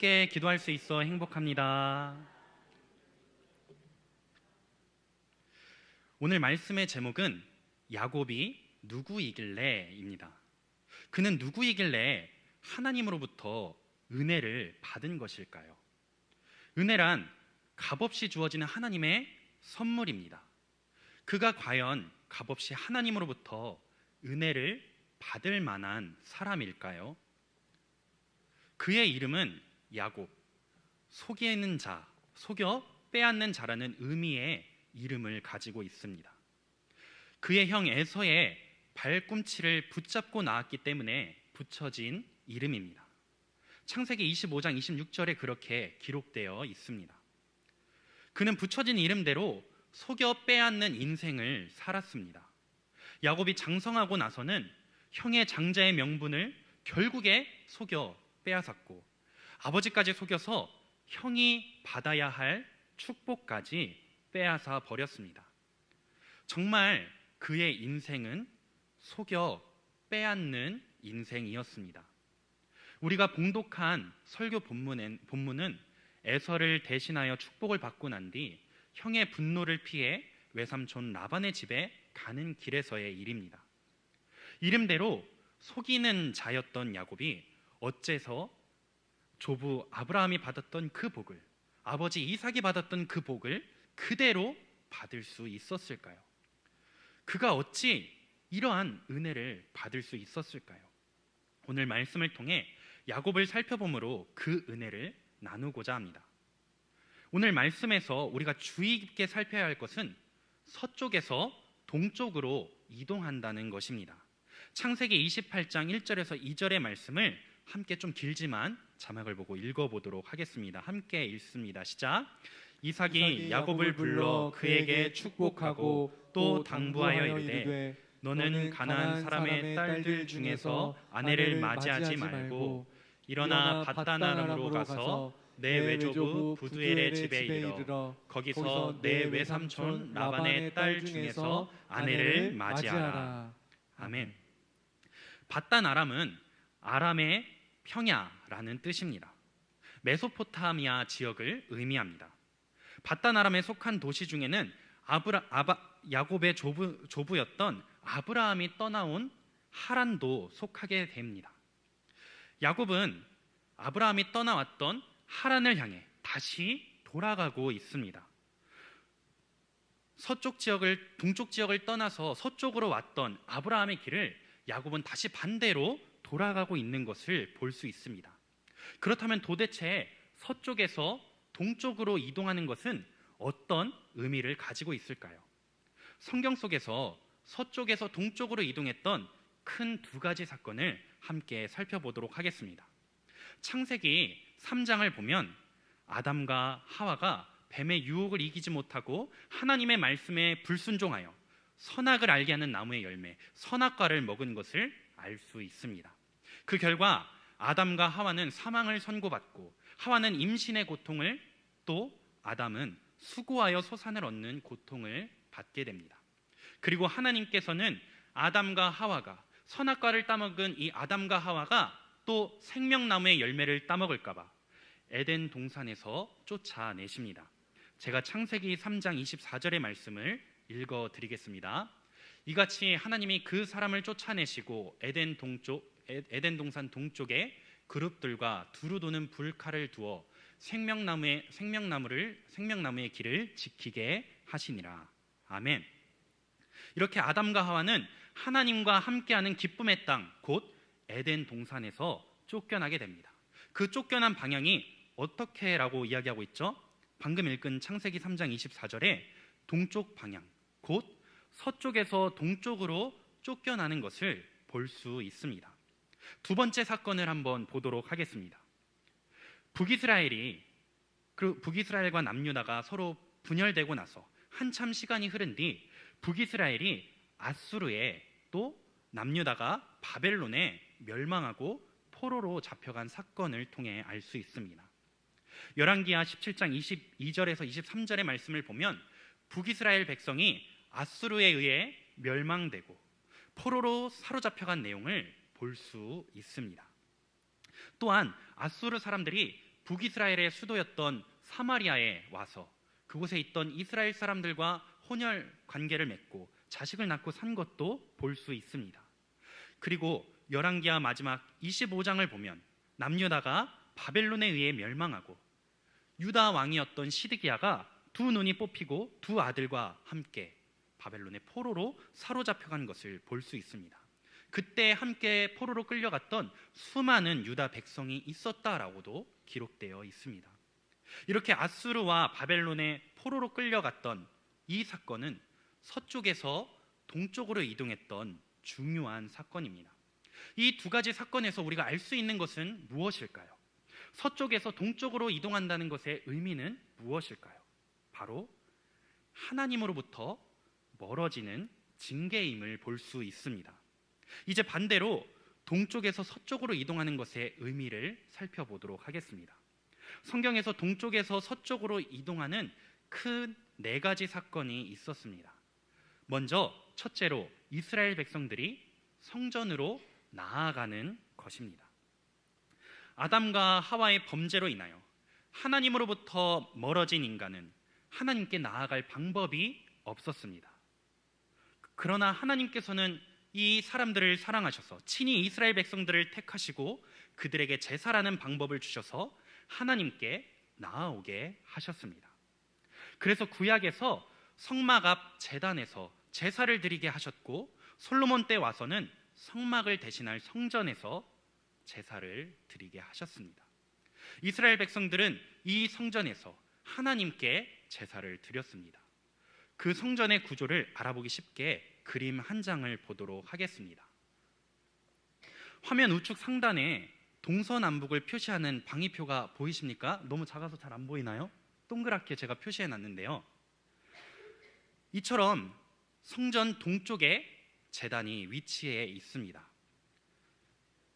함께 기도할 수 있어 행복합니다. 오늘 말씀의 제목은 야곱이 누구이길래입니다. 그는 누구이길래 하나님으로부터 은혜를 받은 것일까요? 은혜란 값없이 주어지는 하나님의 선물입니다. 그가 과연 값없이 하나님으로부터 은혜를 받을 만한 사람일까요? 그의 이름은 야곱, 속이는 자, 속여 빼앗는 자라는 의미의 이름을 가지고 있습니다. 그의 형 에서의 발꿈치를 붙잡고 낳았기 때문에 붙여진 이름입니다. 창세기 25장 26절에 그렇게 기록되어 있습니다. 그는 붙여진 이름대로 속여 빼앗는 인생을 살았습니다. 야곱이 장성하고 나서는 형의 장자의 명분을 결국에 속여 빼앗았고, 아버지까지 속여서 형이 받아야 할 축복까지 빼앗아 버렸습니다. 정말 그의 인생은 속여 빼앗는 인생이었습니다. 우리가 봉독한 설교 본문은 에서를 대신하여 축복을 받고 난 뒤 형의 분노를 피해 외삼촌 라반의 집에 가는 길에서의 일입니다. 이름대로 속이는 자였던 야곱이 어째서 조부 아브라함이 받았던 그 복을, 아버지 이삭이 받았던 그 복을 그대로 받을 수 있었을까요? 그가 어찌 이러한 은혜를 받을 수 있었을까요? 오늘 말씀을 통해 야곱을 살펴보므로 그 은혜를 나누고자 합니다. 오늘 말씀에서 우리가 주의 깊게 살펴야 할 것은 서쪽에서 동쪽으로 이동한다는 것입니다. 창세기 28장 1절에서 2절의 말씀을 함께 좀 길지만 자막을 보고 읽어보도록 하겠습니다. 함께 읽습니다. 시작. 이삭이 야곱을 불러 그에게 축복하고 또 당부하여 이르되 너는 가나안 사람의 딸들 중에서 아내를 맞이하지 말고 일어나 밧단 아람으로 가서 내 외조부 부두엘의 집에 이르러 거기서 내 외삼촌 라반의 딸 중에서 아내를 맞이하라. 아멘. 밧단 아람은 아람의 평야라는 뜻입니다. 메소포타미아 지역을 의미합니다. 밧단 아람에 속한 도시 중에는 야곱의 조부였던 아브라함이 떠나온 하란도 속하게 됩니다. 야곱은 아브라함이 떠나왔던 하란을 향해 다시 돌아가고 있습니다. 동쪽 지역을 떠나서 서쪽으로 왔던 아브라함의 길을 야곱은 다시 반대로 돌아가고 있는 것을 볼 수 있습니다. 그렇다면 도대체 서쪽에서 동쪽으로 이동하는 것은 어떤 의미를 가지고 있을까요? 성경 속에서 서쪽에서 동쪽으로 이동했던 큰 두 가지 사건을 함께 살펴보도록 하겠습니다. 창세기 3장을 보면 아담과 하와가 뱀의 유혹을 이기지 못하고 하나님의 말씀에 불순종하여 선악을 알게 하는 나무의 열매, 선악과를 먹은 것을 알 수 있습니다. 그 결과 아담과 하와는 사망을 선고받고, 하와는 임신의 고통을, 또 아담은 수고하여 소산을 얻는 고통을 받게 됩니다. 그리고 하나님께서는 아담과 하와가 선악과를 따먹은 이 아담과 하와가 또 생명나무의 열매를 따먹을까 봐 에덴 동산에서 쫓아내십니다. 제가 창세기 3장 24절의 말씀을 읽어드리겠습니다. 이같이 하나님이 그 사람을 쫓아내시고 에덴 동산 동쪽에 그룹들과 두루 도는 불칼을 두어 생명나무의 길을 지키게 하시니라. 아멘. 이렇게 아담과 하와는 하나님과 함께하는 기쁨의 땅, 곧 에덴 동산에서 쫓겨나게 됩니다. 그 쫓겨난 방향이 어떻게라고 이야기하고 있죠? 방금 읽은 창세기 3장 24절에 동쪽 방향, 곧 서쪽에서 동쪽으로 쫓겨나는 것을 볼 수 있습니다. 두 번째 사건을 한번 보도록 하겠습니다. 북이스라엘과 남유다가 서로 분열되고 나서 한참 시간이 흐른 뒤 북이스라엘이 아수르에, 또 남유다가 바벨론에 멸망하고 포로로 잡혀간 사건을 통해 알 수 있습니다. 열왕기하 17장 22절에서 23절의 말씀을 보면 북이스라엘 백성이 아수르에 의해 멸망되고 포로로 사로잡혀간 내용을 볼 수 있습니다. 또한 아수르 사람들이 북이스라엘의 수도였던 사마리아에 와서 그곳에 있던 이스라엘 사람들과 혼혈 관계를 맺고 자식을 낳고 산 것도 볼 수 있습니다. 그리고 열왕기하 마지막 25장을 보면 남유다가 바벨론에 의해 멸망하고 유다 왕이었던 시드기야가 두 눈이 뽑히고 두 아들과 함께 바벨론의 포로로 사로잡혀간 것을 볼 수 있습니다. 그때 함께 포로로 끌려갔던 수많은 유다 백성이 있었다라고도 기록되어 있습니다. 이렇게 아수르와 바벨론의 포로로 끌려갔던 이 사건은 서쪽에서 동쪽으로 이동했던 중요한 사건입니다. 이 두 가지 사건에서 우리가 알 수 있는 것은 무엇일까요? 서쪽에서 동쪽으로 이동한다는 것의 의미는 무엇일까요? 바로 하나님으로부터 멀어지는 징계임을 볼 수 있습니다. 이제 반대로 동쪽에서 서쪽으로 이동하는 것의 의미를 살펴보도록 하겠습니다. 성경에서 동쪽에서 서쪽으로 이동하는 큰 네 가지 사건이 있었습니다. 먼저 첫째로 이스라엘 백성들이 성전으로 나아가는 것입니다. 아담과 하와의 범죄로 인하여 하나님으로부터 멀어진 인간은 하나님께 나아갈 방법이 없었습니다. 그러나 하나님께서는 이 사람들을 사랑하셔서 친히 이스라엘 백성들을 택하시고 그들에게 제사라는 방법을 주셔서 하나님께 나아오게 하셨습니다. 그래서 구약에서 성막 앞 제단에서 제사를 드리게 하셨고 솔로몬 때 와서는 성막을 대신할 성전에서 제사를 드리게 하셨습니다. 이스라엘 백성들은 이 성전에서 하나님께 제사를 드렸습니다. 그 성전의 구조를 알아보기 쉽게 그림 한 장을 보도록 하겠습니다. 화면 우측 상단에 동서남북을 표시하는 방위표가 보이십니까? 너무 작아서 잘 안 보이나요? 동그랗게 제가 표시해 놨는데요. 이처럼 성전 동쪽에 제단이 위치해 있습니다.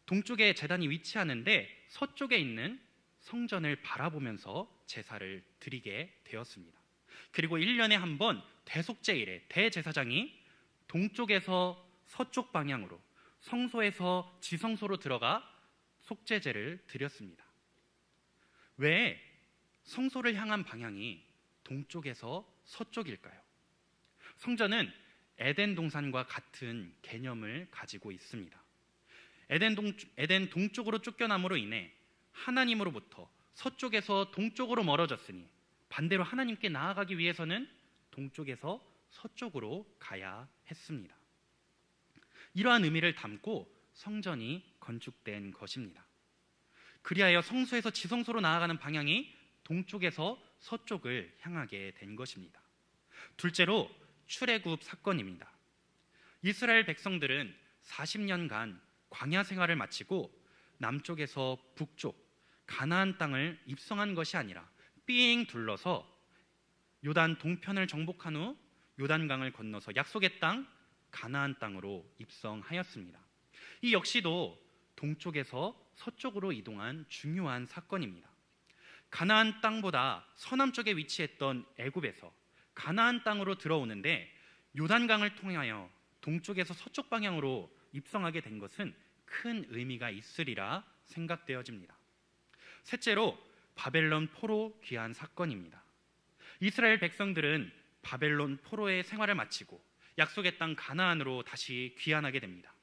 동쪽에 제단이 위치하는데 서쪽에 있는 성전을 바라보면서 제사를 드리게 되었습니다. 그리고 1년에 한 번 대속제일에 대제사장이 동쪽에서 서쪽 방향으로 성소에서 지성소로 들어가 속죄제를 드렸습니다. 왜 성소를 향한 방향이 동쪽에서 서쪽일까요? 성전은 에덴 동산과 같은 개념을 가지고 있습니다. 에덴 동쪽으로 쫓겨남으로 인해 하나님으로부터 서쪽에서 동쪽으로 멀어졌으니 반대로 하나님께 나아가기 위해서는 동쪽에서 서쪽으로 가야 했습니다. 이러한 의미를 담고 성전이 건축된 것입니다. 그리하여 성소에서 지성소로 나아가는 방향이 동쪽에서 서쪽을 향하게 된 것입니다. 둘째로 출애굽 사건입니다. 이스라엘 백성들은 40년간 광야 생활을 마치고 남쪽에서 북쪽 가나안 땅을 입성한 것이 아니라 삥 둘러서 요단 동편을 정복한 후 요단강을 건너서 약속의 땅 가나안 땅으로 입성하였습니다. 이 역시도 동쪽에서 서쪽으로 이동한 중요한 사건입니다. 가나안 땅보다 서남쪽에 위치했던 애굽에서 가나안 땅으로 들어오는데 요단강을 통하여 동쪽에서 서쪽 방향으로 입성하게 된 것은 큰 의미가 있으리라 생각되어집니다. 셋째로 바벨론 포로 귀환 사건입니다. 이스라엘 백성들은 바벨론 포로의 생활을 마치고 약속의 땅 가나안으로 다시 귀환하게 됩니다.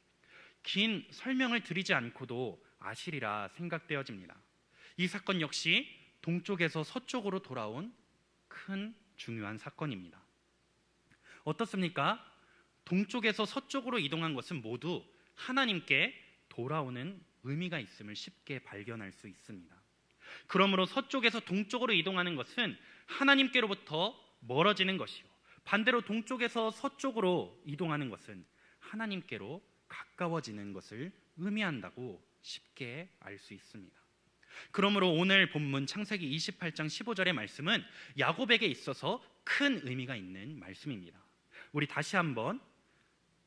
긴 설명을 드리지 않고도 아시리라 생각되어집니다. 이 사건 역시 동쪽에서 서쪽으로 돌아온 큰 중요한 사건입니다. 어떻습니까? 동쪽에서 서쪽으로 이동한 것은 모두 하나님께 돌아오는 의미가 있음을 쉽게 발견할 수 있습니다. 그러므로 서쪽에서 동쪽으로 이동하는 것은 하나님께로부터 멀어지는 것이요, 반대로 동쪽에서 서쪽으로 이동하는 것은 하나님께로 가까워지는 것을 의미한다고 쉽게 알 수 있습니다. 그러므로 오늘 본문 창세기 28장 15절의 말씀은 야곱에게 있어서 큰 의미가 있는 말씀입니다. 우리 다시 한번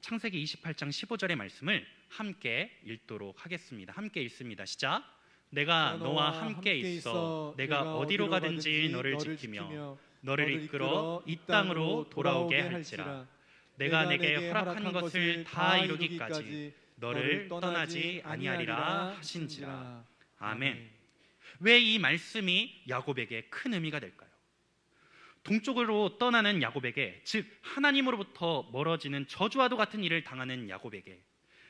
창세기 28장 15절의 말씀을 함께 읽도록 하겠습니다. 함께 읽습니다. 시작. 내가 너와 함께 있어 내가 어디로 가든지 너를 지키며 너를 이끌어 이 땅으로 돌아오게 할지라. 내가 내게 허락한 것을 다 이루기까지 너를 떠나지 아니하리라 하신지라. 아멘. 왜 이 말씀이 야곱에게 큰 의미가 될까요? 동쪽으로 떠나는 야곱에게, 즉 하나님으로부터 멀어지는 저주와도 같은 일을 당하는 야곱에게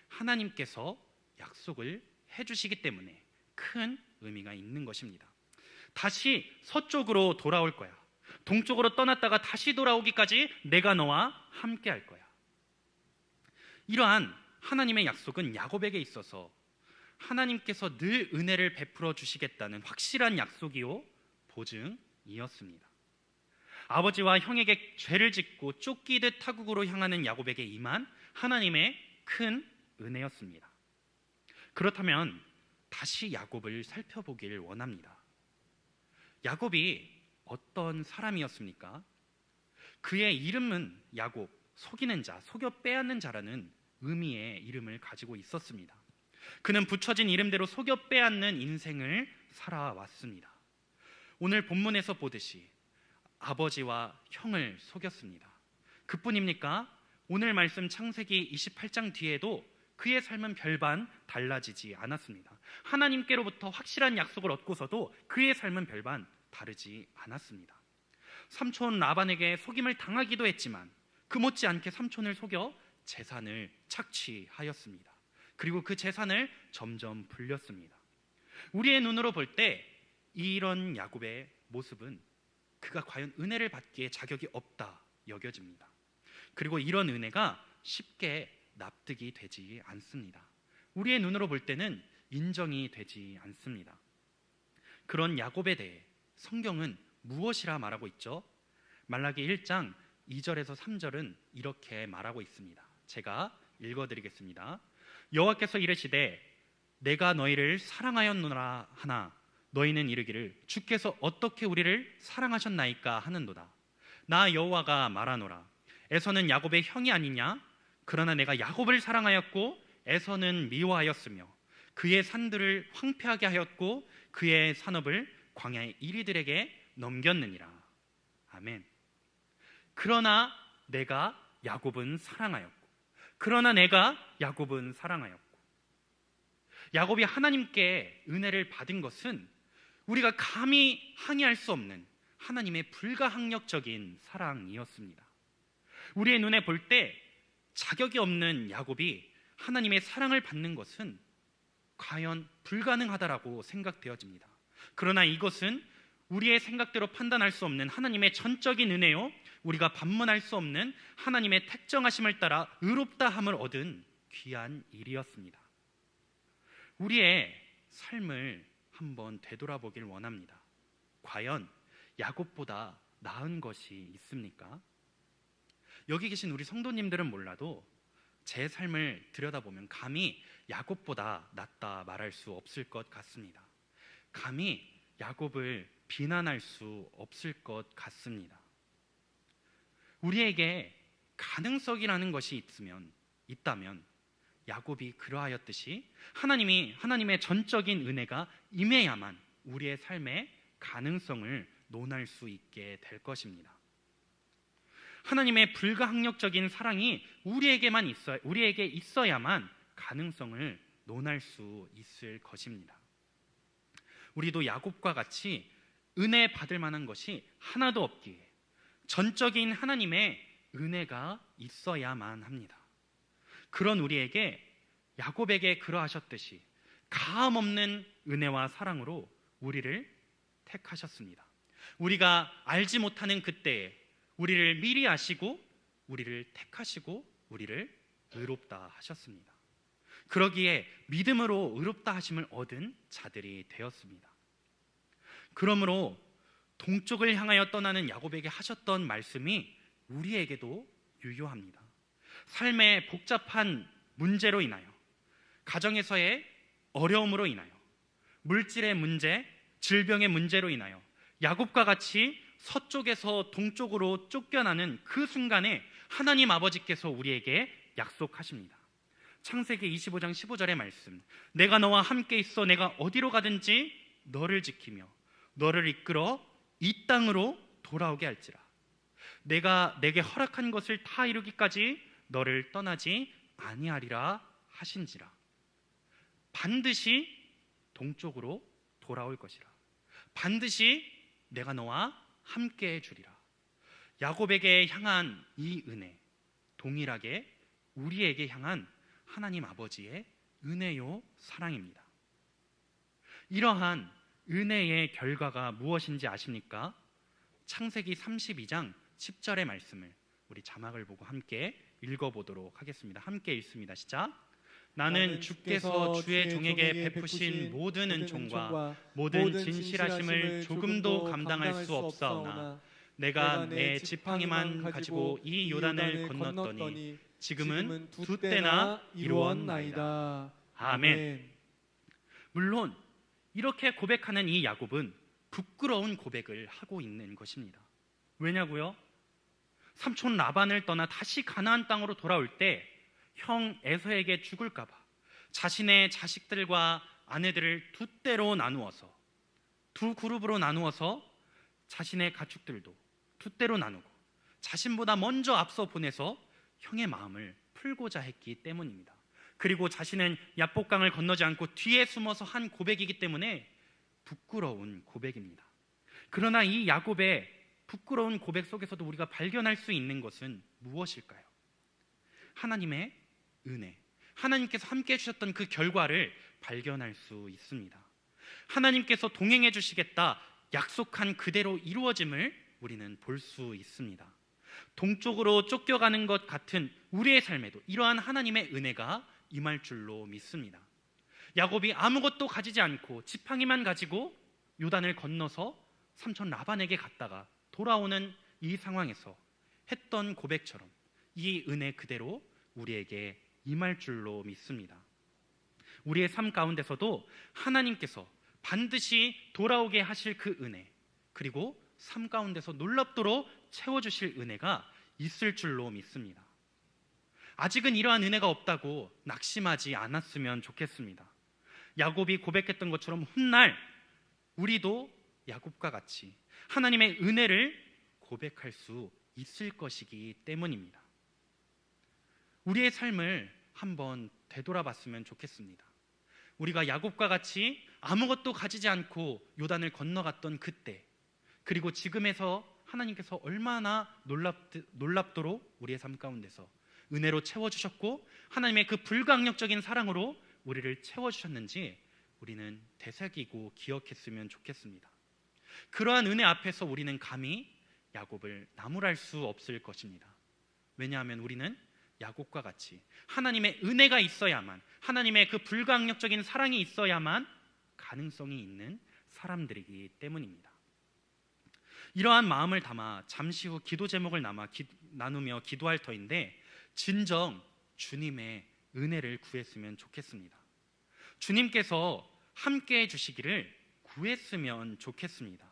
하나님께서 약속을 해주시기 때문에 큰 의미가 있는 것입니다. 다시 서쪽으로 돌아올 거야. 동쪽으로 떠났다가 다시 돌아오기까지 내가 너와 함께 할 거야. 이러한 하나님의 약속은 야곱에게 있어서 하나님께서 늘 은혜를 베풀어 주시겠다는 확실한 약속이요 보증이었습니다. 아버지와 형에게 죄를 짓고 쫓기듯 타국으로 향하는 야곱에게 임한 하나님의 큰 은혜였습니다. 그렇다면 다시 야곱을 살펴보길 원합니다. 야곱이 어떤 사람이었습니까? 그의 이름은 야곱, 속이는 자, 속여 빼앗는 자라는 의미의 이름을 가지고 있었습니다. 그는 붙여진 이름대로 속여 빼앗는 인생을 살아왔습니다. 오늘 본문에서 보듯이 아버지와 형을 속였습니다. 그뿐입니까? 오늘 말씀 창세기 28장 뒤에도 그의 삶은 별반 달라지지 않았습니다. 하나님께로부터 확실한 약속을 얻고서도 그의 삶은 별반 다르지 않았습니다. 삼촌 라반에게 속임을 당하기도 했지만 그 못지않게 삼촌을 속여 재산을 착취하였습니다. 그리고 그 재산을 점점 불렸습니다. 우리의 눈으로 볼 때 이런 야곱의 모습은 그가 과연 은혜를 받기에 자격이 없다 여겨집니다. 그리고 이런 은혜가 쉽게 납득이 되지 않습니다. 우리의 눈으로 볼 때는 인정이 되지 않습니다. 그런 야곱에 대해 성경은 무엇이라 말하고 있죠? 말라기 1장 2절에서 3절은 이렇게 말하고 있습니다. 제가 읽어드리겠습니다. 여호와께서 이르시되 내가 너희를 사랑하였노라 하나 너희는 이르기를 주께서 어떻게 우리를 사랑하셨나이까 하는도다. 나 여호와가 말하노라. 에서는 야곱의 형이 아니냐? 그러나 내가 야곱을 사랑하였고 에서는 미워하였으며 그의 산들을 황폐하게 하였고 그의 산업을 광야의 이리들에게 넘겼느니라. 아멘. 그러나 내가 야곱은 사랑하였고 그러나 내가 야곱은 사랑하였고 야곱이 하나님께 은혜를 받은 것은 우리가 감히 항의할 수 없는 하나님의 불가항력적인 사랑이었습니다. 우리의 눈에 볼 때 자격이 없는 야곱이 하나님의 사랑을 받는 것은 과연 불가능하다라고 생각되어집니다. 그러나 이것은 우리의 생각대로 판단할 수 없는 하나님의 전적인 은혜요 우리가 반문할 수 없는 하나님의 택정하심을 따라 의롭다함을 얻은 귀한 일이었습니다. 우리의 삶을 한번 되돌아보길 원합니다. 과연 야곱보다 나은 것이 있습니까? 여기 계신 우리 성도님들은 몰라도 제 삶을 들여다보면 감히 야곱보다 낫다 말할 수 없을 것 같습니다. 감히 야곱을 비난할 수 없을 것 같습니다. 우리에게 가능성이라는 것이 있다면 야곱이 그러하였듯이 하나님의 전적인 은혜가 임해야만 우리의 삶의 가능성을 논할 수 있게 될 것입니다. 하나님의 불가항력적인 사랑이 우리에게 있어야만 가능성을 논할 수 있을 것입니다. 우리도 야곱과 같이 은혜 받을 만한 것이 하나도 없기에 전적인 하나님의 은혜가 있어야만 합니다. 그런 우리에게 야곱에게 그러하셨듯이 가함 없는 은혜와 사랑으로 우리를 택하셨습니다. 우리가 알지 못하는 그때에 우리를 미리 아시고 우리를 택하시고 우리를 의롭다 하셨습니다. 그러기에 믿음으로 의롭다 하심을 얻은 자들이 되었습니다. 그러므로 동쪽을 향하여 떠나는 야곱에게 하셨던 말씀이 우리에게도 유효합니다. 삶의 복잡한 문제로 인하여, 가정에서의 어려움으로 인하여, 물질의 문제, 질병의 문제로 인하여 야곱과 같이 서쪽에서 동쪽으로 쫓겨나는 그 순간에 하나님 아버지께서 우리에게 약속하십니다. 창세기 25장 15절의 말씀, 내가 너와 함께 있어 내가 어디로 가든지 너를 지키며 너를 이끌어 이 땅으로 돌아오게 할지라. 내가 내게 허락한 것을 다 이루기까지 너를 떠나지 아니하리라 하신지라. 반드시 동쪽으로 돌아올 것이라. 반드시 내가 너와 함께 해주리라. 야곱에게 향한 이 은혜, 동일하게 우리에게 향한 하나님 아버지의 은혜요 사랑입니다. 이러한 은혜의 결과가 무엇인지 아십니까? 창세기 32장 10절의 말씀을 우리 자막을 보고 함께 읽어보도록 하겠습니다. 함께 읽습니다. 시작. 나는 주께서 주의 종에게 베푸신 모든 은총과 모든 진실하심을 조금도 감당할 수 없사오나 내가 내 지팡이만 가지고 이 요단을 건넜더니 지금은 두 때나 이루었나이다. 아멘. 물론 이렇게 고백하는 이 야곱은 부끄러운 고백을 하고 있는 것입니다. 왜냐고요? 삼촌 라반을 떠나 다시 가나안 땅으로 돌아올 때 형 에서에게 죽을까 봐 자신의 자식들과 아내들을 두 때로 나누어서, 두 그룹으로 나누어서 자신의 가축들도 두 때로 나누고 자신보다 먼저 앞서 보내서 형의 마음을 풀고자 했기 때문입니다. 그리고 자신은 야복강을 건너지 않고 뒤에 숨어서 한 고백이기 때문에 부끄러운 고백입니다. 그러나 이 야곱의 부끄러운 고백 속에서도 우리가 발견할 수 있는 것은 무엇일까요? 하나님의 은혜, 하나님께서 함께 해주셨던 그 결과를 발견할 수 있습니다. 하나님께서 동행해 주시겠다 약속한 그대로 이루어짐을 우리는 볼 수 있습니다. 동쪽으로 쫓겨가는 것 같은 우리의 삶에도 이러한 하나님의 은혜가 임할 줄로 믿습니다. 야곱이 아무것도 가지지 않고 지팡이만 가지고 요단을 건너서 삼촌 라반에게 갔다가 돌아오는 이 상황에서 했던 고백처럼 이 은혜 그대로 우리에게 임할 줄로 믿습니다. 우리의 삶 가운데서도 하나님께서 반드시 돌아오게 하실 그 은혜, 그리고 삶 가운데서 놀랍도록 채워주실 은혜가 있을 줄로 믿습니다. 아직은 이러한 은혜가 없다고 낙심하지 않았으면 좋겠습니다. 야곱이 고백했던 것처럼 훗날 우리도 야곱과 같이 하나님의 은혜를 고백할 수 있을 것이기 때문입니다. 우리의 삶을 한번 되돌아봤으면 좋겠습니다. 우리가 야곱과 같이 아무것도 가지지 않고 요단을 건너갔던 그때, 그리고 지금에서 하나님께서 얼마나 놀랍도록 우리의 삶 가운데서 은혜로 채워주셨고 하나님의 그 불가항력적인 사랑으로 우리를 채워주셨는지 우리는 되새기고 기억했으면 좋겠습니다. 그러한 은혜 앞에서 우리는 감히 야곱을 나무랄 수 없을 것입니다. 왜냐하면 우리는 야곱과 같이 하나님의 은혜가 있어야만, 하나님의 그 불가항력적인 사랑이 있어야만 가능성이 있는 사람들이기 때문입니다. 이러한 마음을 담아 잠시 후 기도 제목을 나누며 기도할 터인데 진정 주님의 은혜를 구했으면 좋겠습니다. 주님께서 함께 해주시기를 구했으면 좋겠습니다.